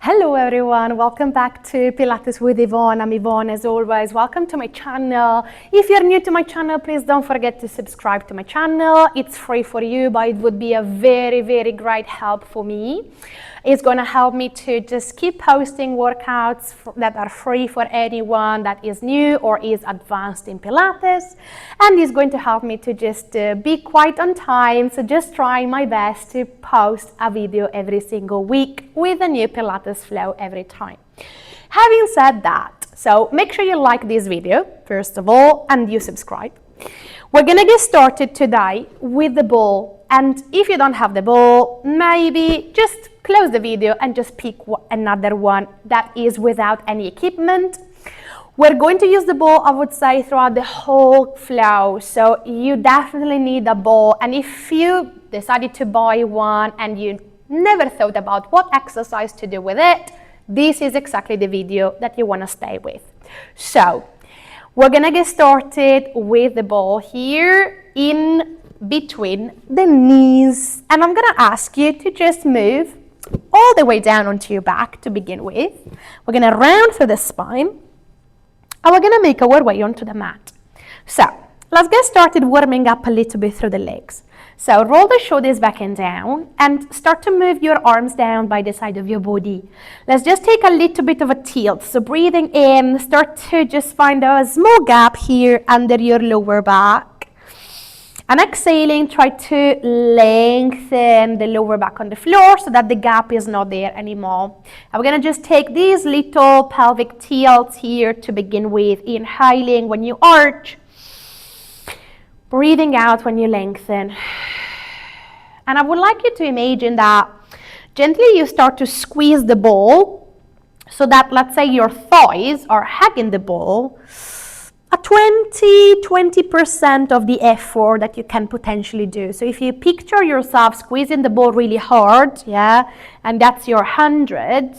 Hello everyone, welcome back to Pilates with Yvonne. I'm Yvonne as always. Welcome to my channel. If you're new to my channel, please don't forget to subscribe to my channel. It's free for you, but it would be a very great help for me. It's going to help me to just keep posting workouts that are free for anyone that is new or is advanced in Pilates, and it's going to help me to just be quite on time. So just trying my best to post a video every single week with a new Pilates flow every time. Having said that, so make sure you like this video first of all and you subscribe. We're gonna get started today with the ball, and if you don't have the ball, maybe just close the video and just pick another one that is without any equipment. We're going to use the ball, I would say, throughout the whole flow, so you definitely need a ball. And if you decided to buy one and you never thought about what exercise to do with it, this is exactly the video that you want to stay with. So we're gonna get started with the ball here in between the knees, and I'm gonna ask you to just move all the way down onto your back to begin with. We're gonna round through the spine and we're gonna make our way onto the mat. So let's get started warming up a little bit through the legs. So roll the shoulders back and down and start to move your arms down by the side of your body. Let's just take a little bit of a tilt. So breathing in, start to just find a small gap here under your lower back. And exhaling, try to lengthen the lower back on the floor so that the gap is not there anymore. And we're gonna just take these little pelvic tilts here to begin with. Inhaling when you arch. Breathing out when you lengthen. And I would like you to imagine that gently you start to squeeze the ball so that, let's say, your thighs are hugging the ball a 20% of the effort that you can potentially do. So if you picture yourself squeezing the ball really hard, and that's your 100,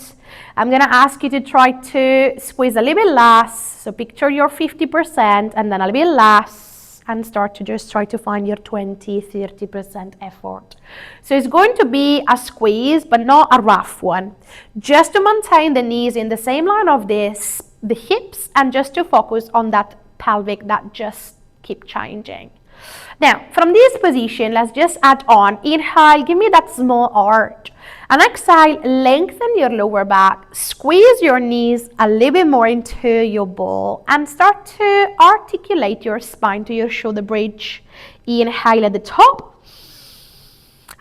I'm gonna ask you to try to squeeze a little bit less. So picture your 50% and then a little bit less, and start to just try to find your 20-30% effort. So it's going to be a squeeze, but not a rough one. Just to maintain the knees in the same line of the hips, and just to focus on that pelvic that just keep changing. Now, from this position, let's just add on. Inhale, give me that small arch. And exhale, lengthen your lower back, squeeze your knees a little bit more into your ball, and start to articulate your spine to your shoulder bridge. Inhale at the top.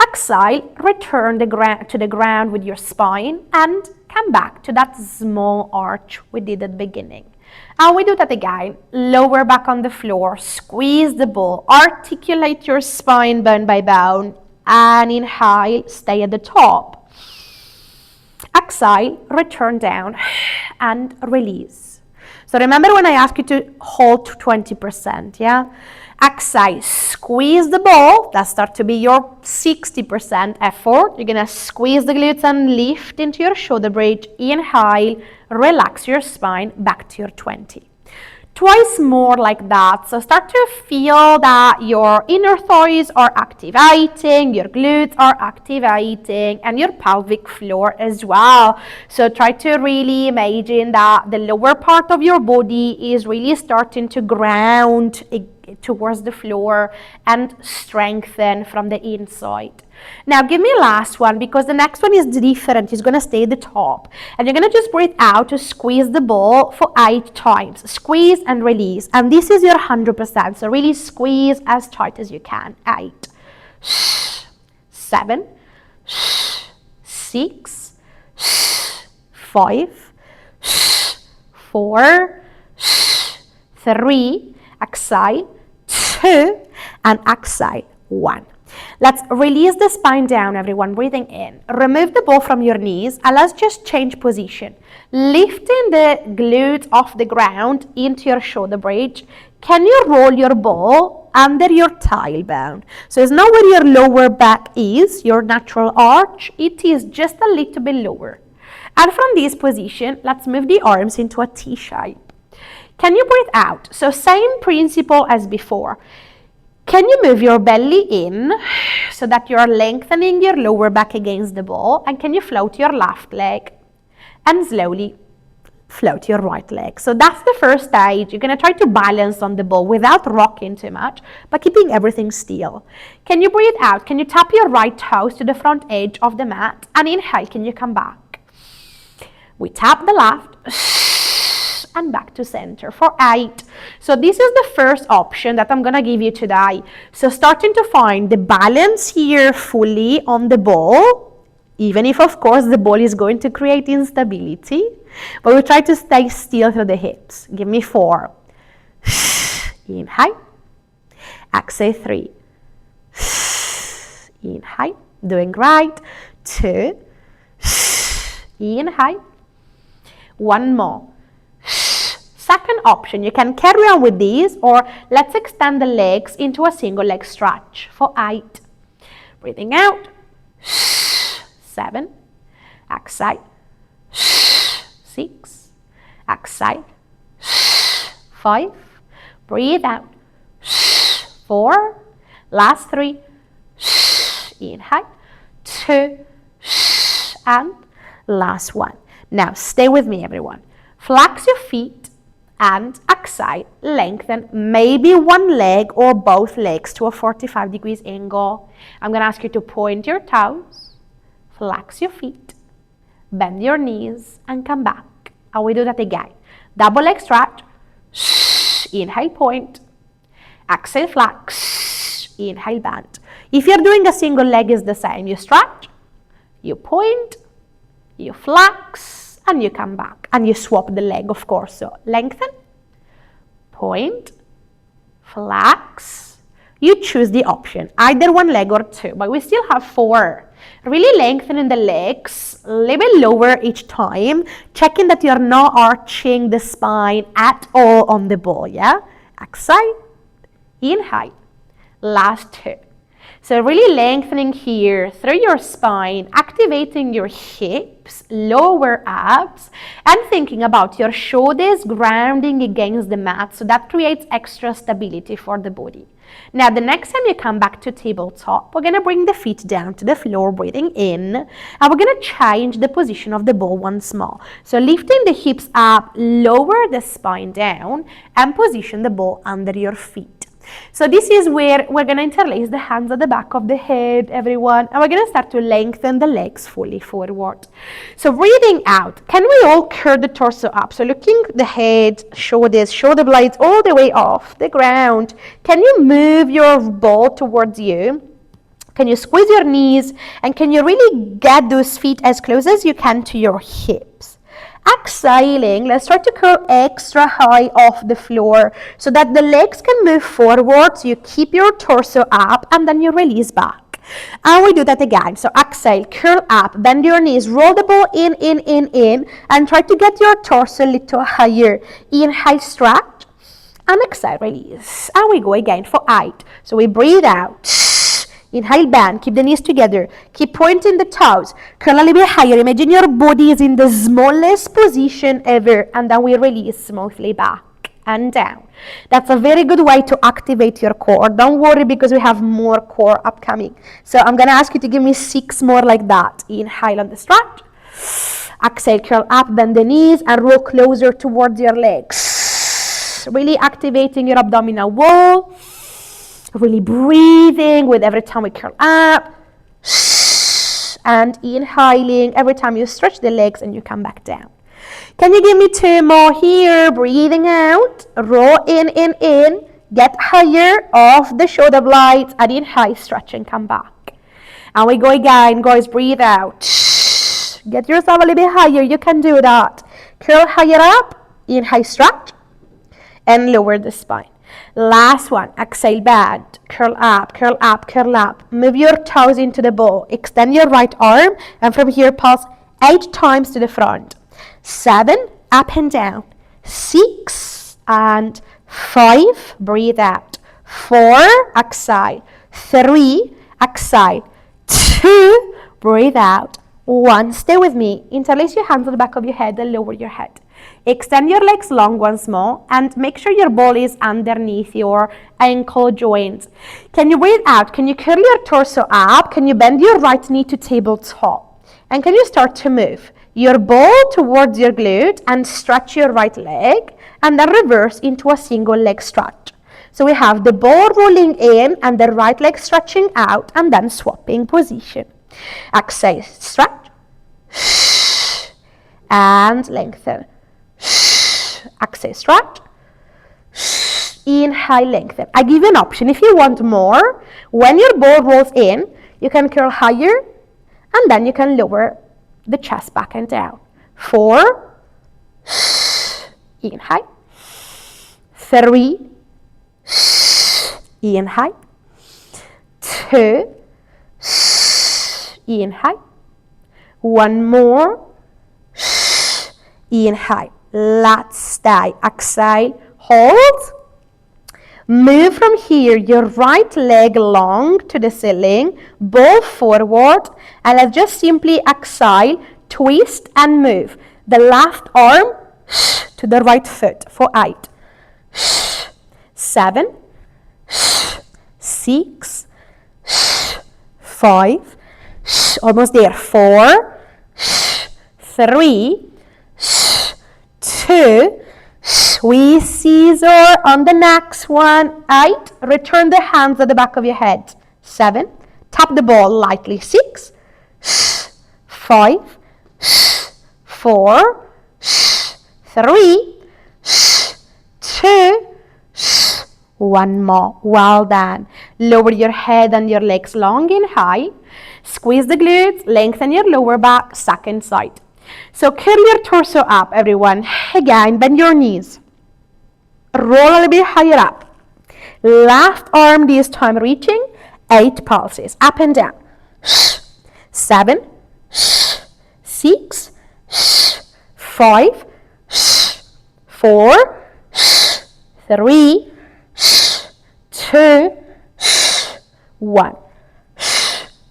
Exhale, return to the ground with your spine and come back to that small arch we did at the beginning. And we do that again. Lower back on the floor, squeeze the ball, articulate your spine bone by bone, and inhale, stay at the top. Exhale, return down and release. So remember when I asked you to hold to 20%, Exhale, squeeze the ball. That starts to be your 60% effort. You're gonna squeeze the glutes and lift into your shoulder bridge. Inhale, relax your spine back to your 20. Twice more like that. So start to feel that your inner thighs are activating, your glutes are activating, and your pelvic floor as well. So try to really imagine that the lower part of your body is really starting to ground towards the floor and strengthen from the inside. Now give me a last one, because the next one is different. It's going to stay at the top, and you're going to just breathe out to squeeze the ball for 8 times. Squeeze and release, and this is your 100%. So really squeeze as tight as you can. 8, 7, 6, 5, 4, 3, exhale, 2, and exhale, 1. Let's release the spine down, everyone, breathing in. Remove the ball from your knees, and let's just change position. Lifting the glutes off the ground into your shoulder bridge. Can you roll your ball under your tailbone? So it's not where your lower back is, your natural arch. It is just a little bit lower. And from this position, let's move the arms into a T shape. Can you breathe out? So same principle as before. Can you move your belly in so that you're lengthening your lower back against the ball? And can you float your left leg? and slowly float your right leg. So that's the first stage. You're going to try to balance on the ball without rocking too much, but keeping everything still. Can you breathe out? Can you tap your right toes to the front edge of the mat? And inhale, can you come back? We tap the left and back to center for 8. So this is the first option that I'm going to give you today. So starting to find the balance here fully on the ball, even if of course the ball is going to create instability, but we try to stay still through the hips. Give me 4. Inhale. Exhale 3. Inhale. Doing great. 2. Inhale. 1 more. Second option, you can carry on with these, or let's extend the legs into a single leg stretch for 8. Breathing out. 7. Exhale. 6. Exhale. 5. Breathe out. 4. Last 3. Inhale. 2. And last 1. Now stay with me, everyone. Flex your feet and exhale. Lengthen maybe one leg or both legs to a 45 degrees angle. I'm going to ask you to point your toes, flex your feet, bend your knees, and come back. And we do that again. Double leg stretch. Inhale, point. Exhale, flex. Inhale, bend. If you're doing a single leg, it's the same. You stretch, you point, you flex, and you come back. And you swap the leg, of course. So lengthen, point, flex. You choose the option, either one leg or 2, but we still have 4. Really lengthening the legs, a little bit lower each time, checking that you're not arching the spine at all on the ball, yeah? Exhale, inhale, last 2. So really lengthening here through your spine, activating your hips, lower abs, and thinking about your shoulders grounding against the mat, so that creates extra stability for the body. Now, the next time you come back to tabletop, we're going to bring the feet down to the floor, breathing in, and we're going to change the position of the ball once more. So lifting the hips up, lower the spine down, and position the ball under your feet. So this is where we're going to interlace the hands at the back of the head, everyone, and we're going to start to lengthen the legs fully forward. So breathing out, can we all curl the torso up? So looking the head, shoulders, shoulder blades all the way off the ground. Can you move your ball towards you? Can you squeeze your knees? And can you really get those feet as close as you can to your hips? Exhaling, let's try to curl extra high off the floor so that the legs can move forward. So you keep your torso up and then you release back. And we do that again. So exhale, curl up, bend your knees, roll the ball in, and try to get your torso a little higher. Inhale, stretch, and exhale, release. And we go again for 8. So we breathe out. Inhale, bend, keep the knees together, keep pointing the toes, curl a little bit higher, imagine your body is in the smallest position ever, and then we release smoothly back and down. That's a very good way to activate your core. Don't worry, because we have more core upcoming. So I'm going to ask you to give me 6 more like that. Inhale on the stretch, exhale, curl up, bend the knees, and roll closer towards your legs. Really activating your abdominal wall. Really breathing with every time we curl up, and inhaling every time you stretch the legs and you come back down. Can you give me 2 more here? Breathing out, roll in, get higher off the shoulder blades, and inhale, stretch and come back. And we go again, guys, breathe out. Get yourself a little bit higher, you can do that. Curl higher up, inhale, stretch, and lower the spine. Last one, exhale, bend, curl up, curl up, curl up. Move your toes into the ball. Extend your right arm, and from here pulse 8 times to the front. 7, up and down. 6 and 5, breathe out. 4, exhale. 3, exhale. 2, breathe out. 1, stay with me. Interlace your hands on the back of your head and lower your head. Extend your legs long once more, and make sure your ball is underneath your ankle joint. Can you breathe out? Can you curl your torso up? Can you bend your right knee to tabletop? And can you start to move? your ball towards your glute and stretch your right leg, and then reverse into a single leg stretch. So we have the ball rolling in and the right leg stretching out, and then swapping position. Exhale, stretch, and lengthen. Exhale, stretch, inhale, lengthen. I give you an option. If you want more, when your ball rolls in, you can curl higher, and then you can lower the chest back and down. 4, inhale, 3, inhale, 2, inhale, 1 more, inhale, let's stay, exhale, hold, move from here, your right leg long to the ceiling, ball forward, and let's just simply exhale, twist and move the left arm to the right foot for 8, 7, 6, 5, almost there, 4, 3, 2, we scissor on the next one, 8, return the hands at the back of your head, 7, tap the ball lightly, 6, 5, 4, 3, 2, 1 more, well done. Lower your head and your legs long and high, squeeze the glutes, lengthen your lower back, second side. So curl your torso up, everyone. Again, bend your knees. Roll a little bit higher up. Left arm this time reaching, 8 pulses, up and down. 7, 6, 5, 4, 3, 2, 1.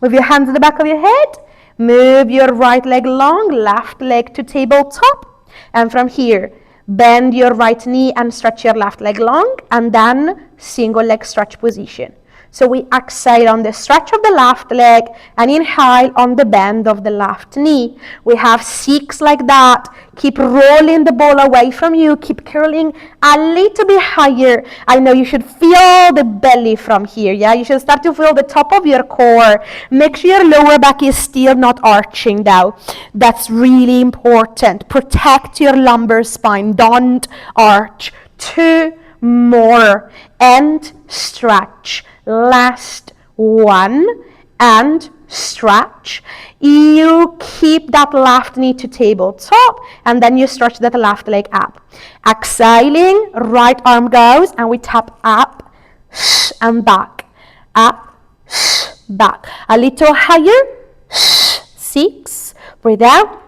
Move your hands at the back of your head. Move your right leg long, left leg to tabletop. And from here, bend your right knee and stretch your left leg long, and then single leg stretch position. So we exhale on the stretch of the left leg and inhale on the bend of the left knee. We have 6 like that. Keep rolling the ball away from you. Keep curling a little bit higher. I know you should feel the belly from here. Yeah, you should start to feel the top of your core. Make sure your lower back is still not arching though. That's really important. Protect your lumbar spine. Don't arch. 2 more and stretch. Last 1 and stretch. You keep that left knee to tabletop, and then you stretch that left leg up. Exhaling, right arm goes, and we tap up and back, up, back. A little higher. 6, breathe out.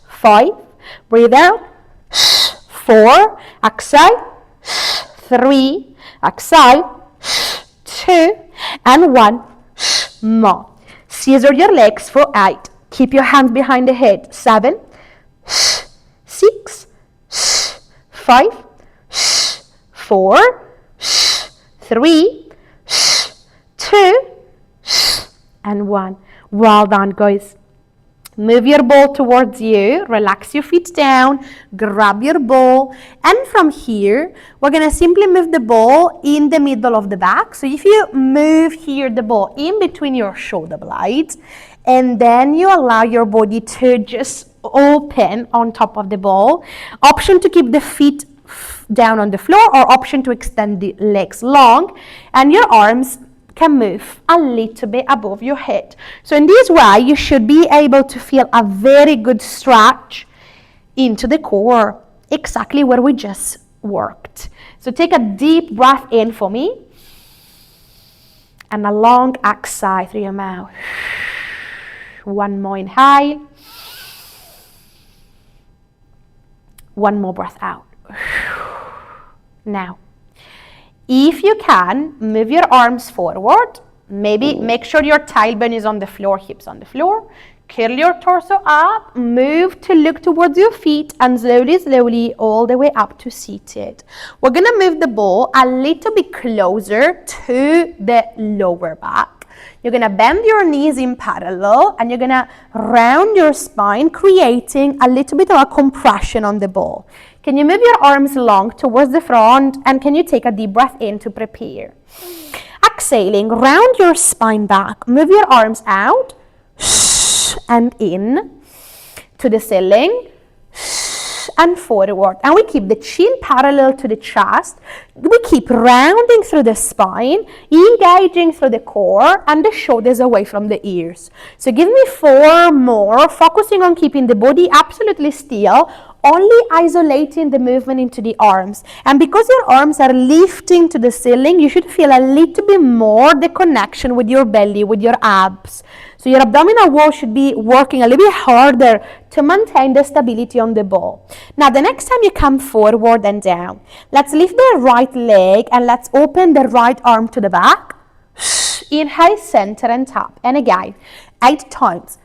5, breathe out. 4, exhale. 3, exhale. 2 and 1 more. Scissor your legs for 8. Keep your hands behind the head. 7, 6, 5, 4, 3, 2 and 1. Well done, guys. Move your ball towards you, relax your feet down, grab your ball, and from here, we're gonna simply move the ball in the middle of the back. So if you move here the ball in between your shoulder blades, and then you allow your body to just open on top of the ball, option to keep the feet down on the floor or option to extend the legs long, and your arms can move a little bit above your head. So in this way, you should be able to feel a very good stretch into the core, exactly where we just worked. So take a deep breath in for me, and a long exhale through your mouth. 1 more inhale. 1 more breath out. Now, if you can, move your arms forward. Maybe make sure your tailbone is on the floor, hips on the floor. Curl your torso up, move to look towards your feet, and slowly, all the way up to seated. We're gonna move the ball a little bit closer to the lower back. You're going to bend your knees in parallel and you're going to round your spine, creating a little bit of a compression on the ball. Can you move your arms long towards the front, and can you take a deep breath in to prepare? Exhaling, round your spine back, move your arms out and in to the ceiling and forward, and we keep the chin parallel to the chest. We keep rounding through the spine, engaging through the core and the shoulders away from the ears. So give me 4 more, focusing on keeping the body absolutely still, only isolating the movement into the arms. And because your arms are lifting to the ceiling, you should feel a little bit more the connection with your belly, with your abs. So your abdominal wall should be working a little bit harder to maintain the stability on the ball. Now the next time you come forward and down, let's lift the right leg and let's open the right arm to the back. Inhale, center and tap. And again, 8 times.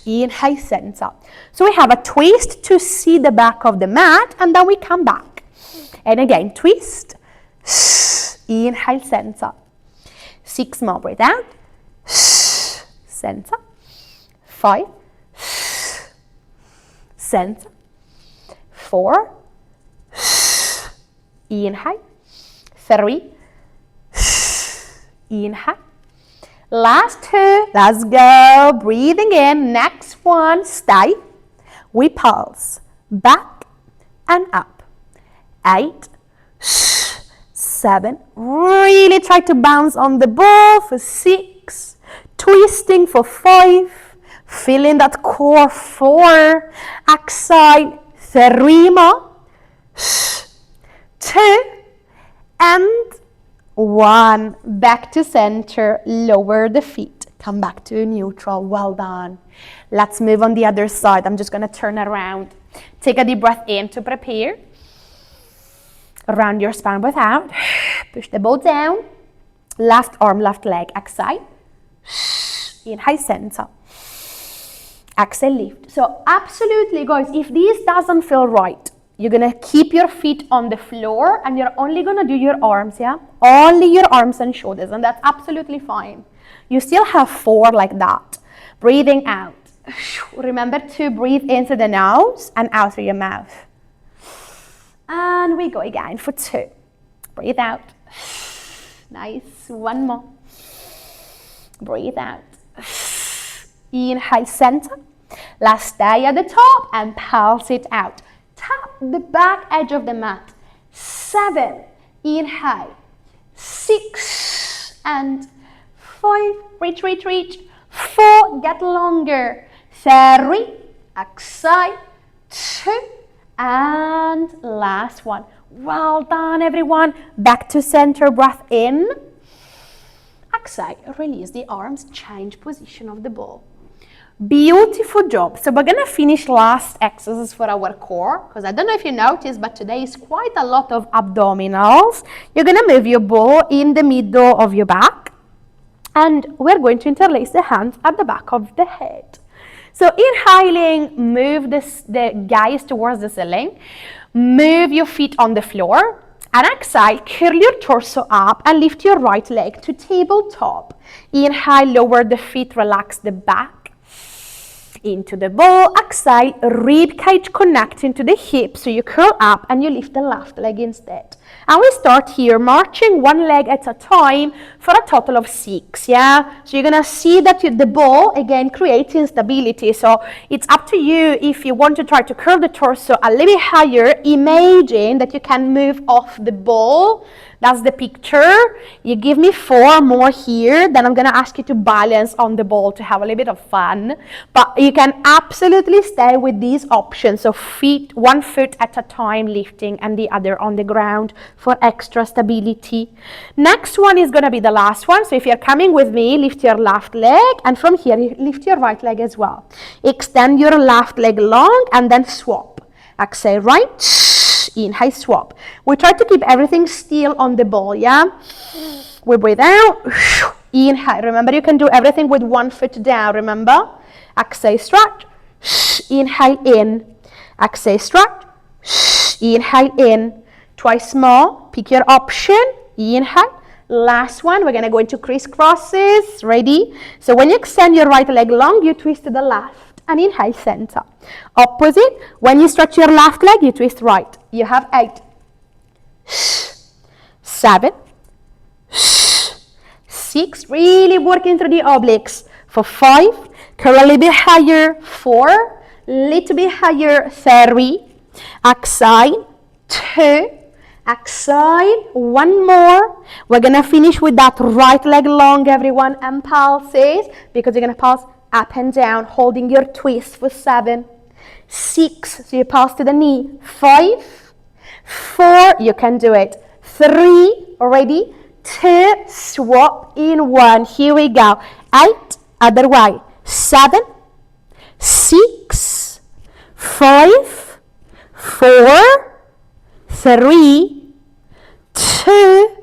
Inhale, center. So we have a twist to see the back of the mat, and then we come back. And again, twist. Inhale, center. 6 more. Breathe out. Center. 5. Center. 4. Inhale. 3. Inhale. Last 2. Let's go. Breathing in. Next one. Stay. We pulse. Back and up. 8. 7. Really try to bounce on the ball for 6. Twisting for 5. Feeling that core. 4. Exhale. 3 more. 2. And 1. Back to center. Lower the feet. Come back to neutral. Well done. Let's move on the other side. I'm just going to turn around. Take a deep breath in to prepare. Round your spine, breath out. Push the ball down. Left arm, left leg. Exhale. Inhale, center. Exhale, lift. So absolutely, guys, if this doesn't feel right, you're going to keep your feet on the floor and you're only going to do your arms, yeah? Only your arms and shoulders, and that's absolutely fine. You still have 4 like that. Breathing out. Remember to breathe in through the nose and out through your mouth. And we go again for 2. Breathe out. Nice. 1 more. Breathe out. Inhale, center. Let's stay at the top and pulse it out. Tap the back edge of the mat. 7. Inhale. 6 and 5. Reach, reach, reach. 4. Get longer. 3. Exhale. 2. And last one. Well done, everyone. Back to center. Breath in. Exhale. Release the arms. Change position of the ball. Beautiful job. So we're going to finish last exercise for our core, because I don't know if you noticed, but today is quite a lot of abdominals. You're going to move your ball in the middle of your back, and we're going to interlace the hands at the back of the head. So inhaling, move the gaze towards the ceiling. Move your feet on the floor. And exhale, curl your torso up and lift your right leg to tabletop. Inhale, lower the feet, relax the back into the ball. Exhale, rib cage connecting to the hip, so you curl up and you lift the left leg instead. And we start here, marching 1 leg at a time for a total of 6, yeah? So you're gonna see that the ball, again, creates instability. So it's up to you if you want to try to curl the torso a little bit higher. Imagine that you can move off the ball. That's the picture. You give me 4 more here, then I'm gonna ask you to balance on the ball to have a little bit of fun. But you can absolutely stay with these options. So feet, 1 foot at a time lifting and the other on the ground for extra stability. Next one is gonna be the last one. So if you're coming with me, lift your left leg, and from here, you lift your right leg as well. Extend your left leg long and then swap. Exhale, right, inhale, swap. We try to keep everything still on the ball, yeah? We breathe out, inhale. Remember, you can do everything with 1 foot down, remember? Exhale, stretch, inhale in. Exhale, stretch, inhale in. Twice more, pick your option. Inhale, Last one, we're going to go into crisscrosses. Ready? So when you extend your right leg long, you twist to the left and inhale center. Opposite, when you stretch your left leg, you twist right. You have 8, 7, 6, really working through the obliques. For 5, curl a little bit higher. 4, little bit higher. 3, exhale. 2, exhale. 1 more. We're going to finish with that right leg long, everyone, and pulses, because you're going to pulse up and down, holding your twist for 7, 6, so you pulse to the knee. 5, 4, you can do it. 3, ready? 2, swap in 1. Here we go. 8, other way. 7, 6, 5, 4, 3, 2,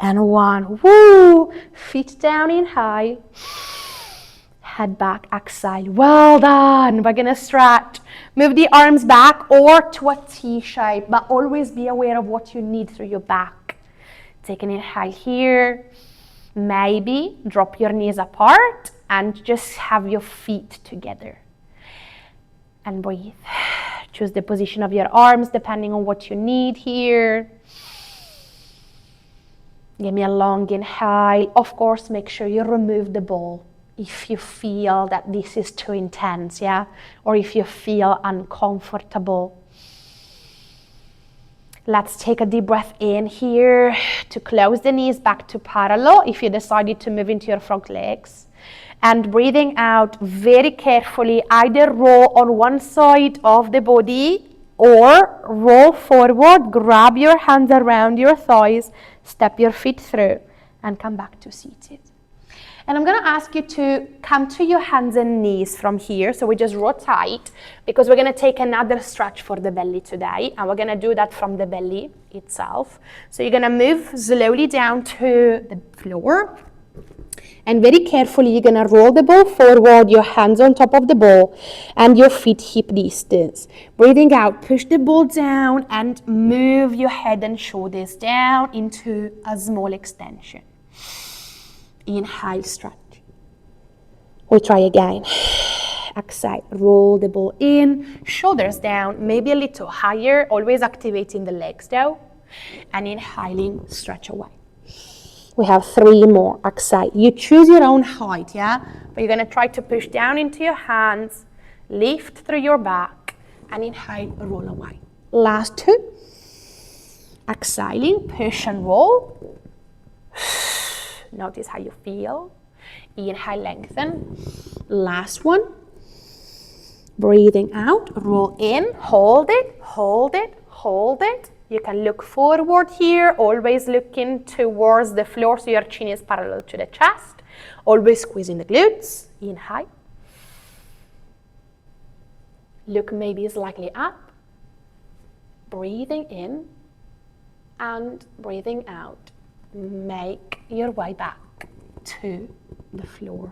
and 1. Woo! Feet down in high. Head back, exhale. Well done. We're going to stretch. Move the arms back or to a T shape, but always be aware of what you need through your back. Take an inhale here. Maybe drop your knees apart and just have your feet together. And breathe. Choose the position of your arms depending on what you need here. Give me a long inhale. Of course, make sure you remove the ball if you feel that this is too intense, yeah? Or if you feel uncomfortable. Let's take a deep breath in here to close the knees back to parallel if you decided to move into your front legs. And breathing out very carefully, either roll on one side of the body or roll forward, grab your hands around your thighs, step your feet through, and come back to seated. And I'm going to ask you to come to your hands and knees from here. So we just rotate because we're going to take another stretch for the belly today. And we're going to do that from the belly itself. So you're going to move slowly down to the floor. And very carefully, you're going to roll the ball forward, your hands on top of the ball, and your feet hip distance. Breathing out, push the ball down and move your head and shoulders down into a small extension. Inhale, stretch. We try again. Exhale, roll the ball in, shoulders down, maybe a little higher, always activating the legs though. And inhaling, stretch away. We have 3 more. Exhale. You choose your own height, yeah? But you're going to try to push down into your hands, lift through your back, and inhale, roll away. Last 2. Exhaling, push and roll. Notice how you feel. Inhale, lengthen. Last one. Breathing out, roll in, hold it, hold it, hold it. You can look forward here, always looking towards the floor so your chin is parallel to the chest. Always squeezing the glutes. Inhale. Look maybe slightly up. Breathing in and breathing out. Make your way back to the floor.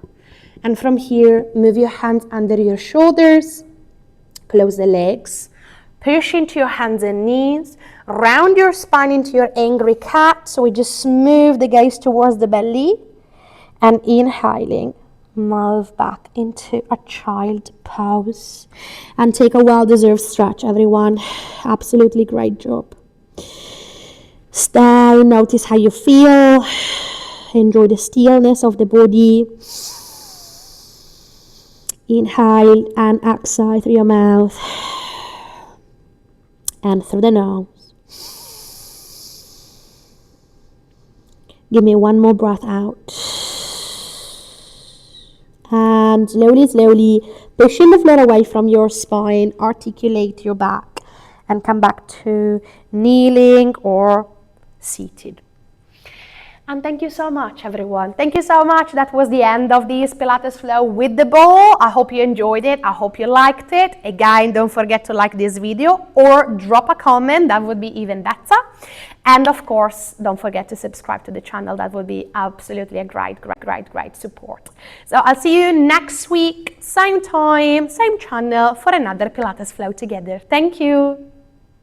And from here, move your hands under your shoulders. Close the legs. Push into your hands and knees. Round your spine into your angry cat. So we just move the gaze towards the belly. And inhaling, move back into a child pose. And take a well-deserved stretch, everyone. Absolutely great job. Stay, notice how you feel. Enjoy the stillness of the body. Inhale and exhale through your mouth. And through the nose. Give me 1 more breath out. And slowly, slowly, pushing the floor away from your spine, articulate your back, and come back to kneeling or seated. And thank you so much, everyone. Thank you so much. That was the end of this Pilates flow with the ball. I hope you enjoyed it. I hope you liked it. Again, don't forget to like this video or drop a comment. That would be even better. And of course, don't forget to subscribe to the channel. That would be absolutely a great support. So I'll see you next week, same time, same channel for another Pilates flow together. Thank you.